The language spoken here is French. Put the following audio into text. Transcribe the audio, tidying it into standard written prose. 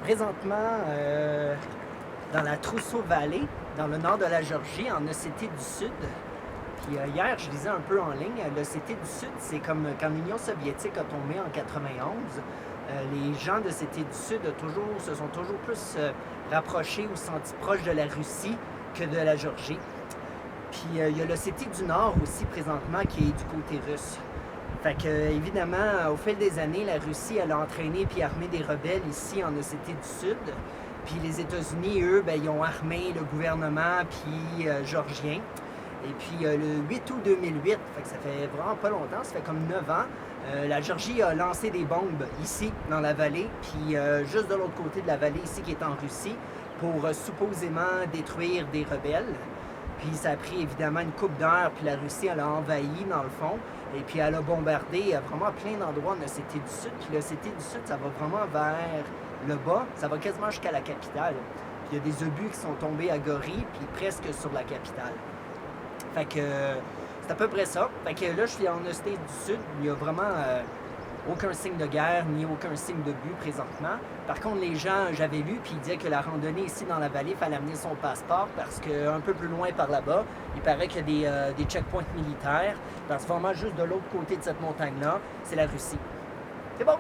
présentement dans la Trousseau Valley, dans le nord de la Géorgie, en Ossétie du Sud. Puis hier, je lisais un peu en ligne, l'Ossétie du Sud, c'est comme quand l'Union soviétique a tombé en 91. Les gens d'Ossétie du Sud se sont toujours plus rapprochés ou sentis proches de la Russie que de la Géorgie. Puis il y a l'Ossétie du Nord aussi présentement qui est du côté russe. Fait que, évidemment, au fil des années, la Russie, elle a entraîné puis armé des rebelles ici en Ossétie du Sud. Puis les États-Unis, eux, ils ont armé le gouvernement puis géorgien. Et puis le 8 août 2008, fait que ça fait vraiment pas longtemps, ça fait comme 9 ans, la Géorgie a lancé des bombes ici, dans la vallée, puis juste de l'autre côté de la vallée, ici, qui est en Russie, pour supposément détruire des rebelles. Puis ça a pris évidemment une couple d'heures, puis la Russie, elle a envahi dans le fond, et puis elle a bombardé vraiment plein d'endroits en Ossétie du Sud. Puis l'Ossétie du Sud, ça va vraiment vers le bas, ça va quasiment jusqu'à la capitale. Puis il y a des obus qui sont tombés à Gori, puis presque sur la capitale. Fait que c'est à peu près ça. Fait que là, je suis en Ossétie du Sud, il n'y a vraiment aucun signe de guerre ni aucun signe de but présentement. Par contre, les gens, j'avais lu, puis ils disaient que la randonnée ici dans la vallée, il fallait amener son passeport parce qu'un peu plus loin par là-bas, il paraît qu'il y a des checkpoints militaires. Parce que vraiment juste de l'autre côté de cette montagne-là, c'est la Russie. C'est bon!